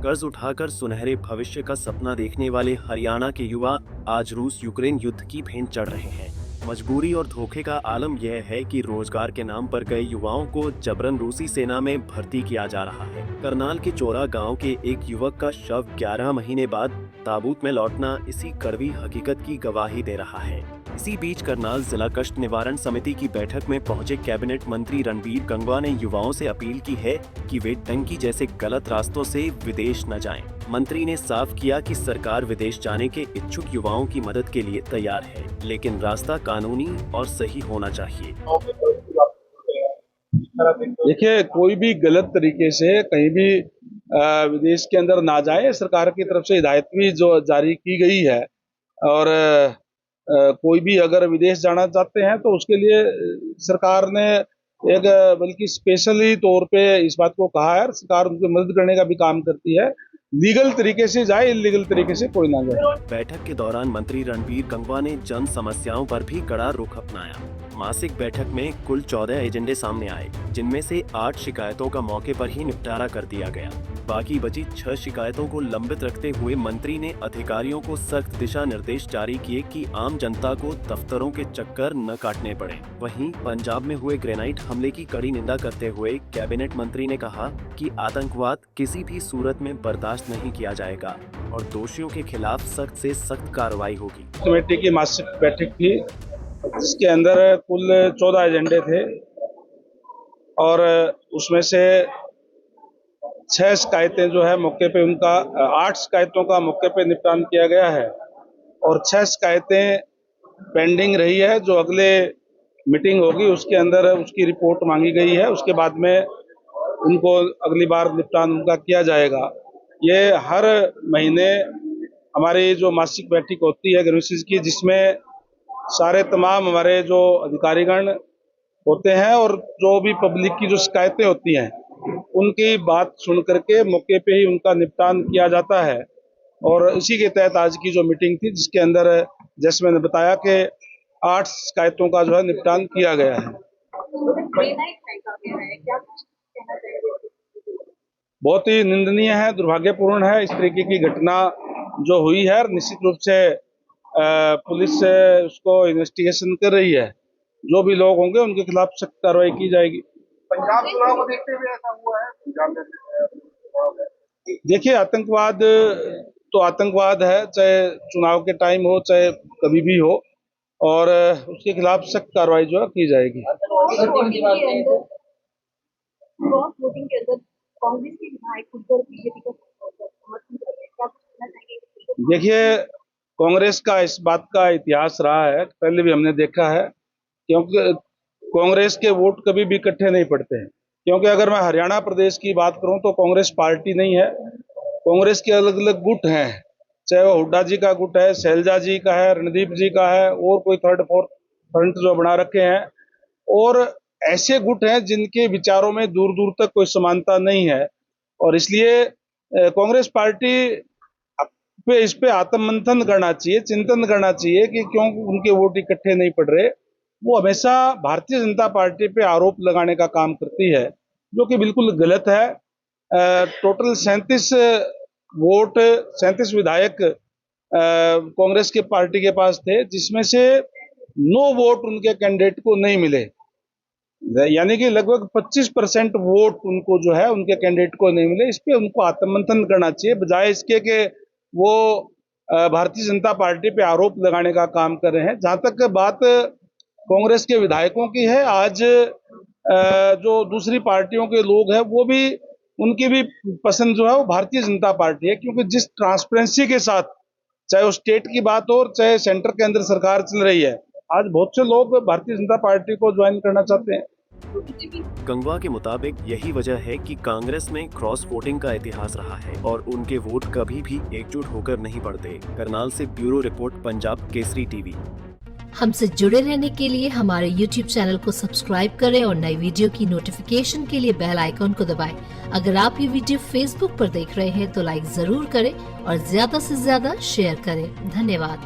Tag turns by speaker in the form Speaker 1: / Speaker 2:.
Speaker 1: कर्ज उठाकर सुनहरे भविष्य का सपना देखने वाले हरियाणा के युवा आज रूस यूक्रेन युद्ध की भेंट चढ़ रहे हैं। मजबूरी और धोखे का आलम यह है कि रोजगार के नाम पर गए युवाओं को जबरन रूसी सेना में भर्ती किया जा रहा है। करनाल के चोरा गांव के एक युवक का शव 11 महीने बाद ताबूत में लौटना इसी कड़वी हकीकत की गवाही दे रहा है। इसी बीच करनाल जिला कष्ट निवारण समिति की बैठक में पहुंचे कैबिनेट मंत्री रणबीर गंगवा ने युवाओं से अपील की है कि वे टंकी जैसे गलत रास्तों से विदेश न जाएं। मंत्री ने साफ किया कि सरकार विदेश जाने के इच्छुक युवाओं की मदद के लिए तैयार है, लेकिन रास्ता कानूनी और सही होना चाहिए।
Speaker 2: देखिए, कोई भी गलत तरीके से कहीं भी विदेश के अंदर ना जाए। सरकार की तरफ से हिदायत भी जो जारी की गई है और कोई भी अगर विदेश जाना चाहते हैं तो उसके लिए सरकार ने एक बल्कि स्पेशली तौर पे इस बात को कहा है। सरकार उनकी मदद करने का भी काम करती है। लीगल तरीके से जाए, इलीगल तरीके से कोई ना जाए।
Speaker 1: बैठक के दौरान मंत्री रणबीर गंगवा ने जन समस्याओं पर भी कड़ा रुख अपनाया। मासिक बैठक में कुल 14 एजेंडे सामने आए, जिनमें से 8 शिकायतों का मौके पर ही निपटारा कर दिया गया। बाकी बची 6 शिकायतों को लंबित रखते हुए मंत्री ने अधिकारियों को सख्त दिशा निर्देश जारी किए कि आम जनता को दफ्तरों के चक्कर न काटने पड़े। वहीं पंजाब में हुए ग्रेनाइट हमले की कड़ी निंदा करते हुए कैबिनेट मंत्री ने कहा कि आतंकवाद किसी भी सूरत में बर्दाश्त नहीं किया जाएगा और दोषियों के खिलाफ सख्त से सख्त कार्रवाई होगी।
Speaker 2: कमेटी की मासिक बैठक थी, जिसके अंदर कुल 14 एजेंडे थे और उसमें से 6 शिकायतें जो है मौके पे उनका 8 शिकायतों का मौके पे निपटान किया गया है और 6 शिकायतें पेंडिंग रही है। जो अगले मीटिंग होगी उसके अंदर उसकी रिपोर्ट मांगी गई है। उसके बाद में उनको अगली बार निपटान उनका किया जाएगा। ये हर महीने हमारी जो मासिक बैठक होती है ग्रीवेंसेस की, जिसमें सारे तमाम हमारे जो अधिकारीगण होते हैं और जो भी पब्लिक की जो शिकायतें होती हैं उनकी बात सुन करके मौके पे ही उनका निपटान किया जाता है। और इसी के तहत आज की जो मीटिंग थी, जिसके अंदर जैसे मैंने बताया कि 8 शिकायतों का जो है निपटान किया गया है। बहुत ही निंदनीय है, दुर्भाग्यपूर्ण है इस तरीके की घटना जो हुई है। निश्चित रूप से पुलिस उसको इन्वेस्टिगेशन कर रही है। जो भी लोग होंगे उनके खिलाफ सख्त कार्रवाई की जाएगी।
Speaker 3: पंजाब चुनाव को देखते हुए ऐसा हुआ है पंजाब में?
Speaker 2: देखिए, आतंकवाद तो आतंकवाद है, चाहे चुनाव के टाइम हो चाहे कभी भी हो, और उसके खिलाफ सख्त कार्रवाई जो है की जाएगी। देखिए, कांग्रेस का इस बात का इतिहास रहा है, पहले भी हमने देखा है, क्योंकि कांग्रेस के वोट कभी भी इकट्ठे नहीं पड़ते हैं। क्योंकि अगर मैं हरियाणा प्रदेश की बात करूं तो कांग्रेस पार्टी नहीं है, कांग्रेस के अलग अलग गुट हैं, चाहे वो हुड्डा जी का गुट है, शैलजा जी का है, रणदीप जी का है, और कोई थर्ड फोर्थ फ्रंट जो बना रखे हैं, और ऐसे गुट हैं जिनके विचारों में दूर दूर तक कोई समानता नहीं है। और इसलिए कांग्रेस पार्टी इस पे आत्ममंथन करना चाहिए, चिंतन करना चाहिए कि क्यों उनके वोट इकट्ठे नहीं पड़ रहे। वो हमेशा भारतीय जनता पार्टी पे आरोप लगाने का काम करती है, जो कि बिल्कुल गलत है। टोटल 37 विधायक कांग्रेस के पार्टी के पास थे, जिसमें से 9 वोट उनके कैंडिडेट को नहीं मिले, यानी कि लगभग 25% वोट उनको जो है उनके कैंडिडेट को नहीं मिले। इस पे उनको आत्ममंथन करना चाहिए, बजाय इसके कि वो भारतीय जनता पार्टी पे आरोप लगाने का काम कर रहे हैं। जहां तक बात कांग्रेस के विधायकों की है, आज जो दूसरी पार्टियों के लोग हैं वो भी, उनकी भी पसंद जो है वो भारतीय जनता पार्टी है, क्योंकि जिस ट्रांसपेरेंसी के साथ चाहे वो स्टेट की बात हो और चाहे सेंटर के अंदर सरकार चल रही है, आज बहुत से लोग भारतीय जनता पार्टी को ज्वाइन करना चाहते हैं।
Speaker 1: गंगवा के मुताबिक यही वजह है कि कांग्रेस में क्रॉस वोटिंग का इतिहास रहा है और उनके वोट कभी भी एकजुट होकर नहीं पड़ते। करनाल से bureau report, Punjab Kesari TV.
Speaker 4: हमसे जुड़े रहने के लिए हमारे YouTube चैनल को सब्सक्राइब करें और नई वीडियो की नोटिफिकेशन के लिए बेल आइकॉन को दबाएं। अगर आप ये वीडियो Facebook पर देख रहे हैं तो लाइक जरूर करें और ज्यादा से ज्यादा शेयर करें। धन्यवाद।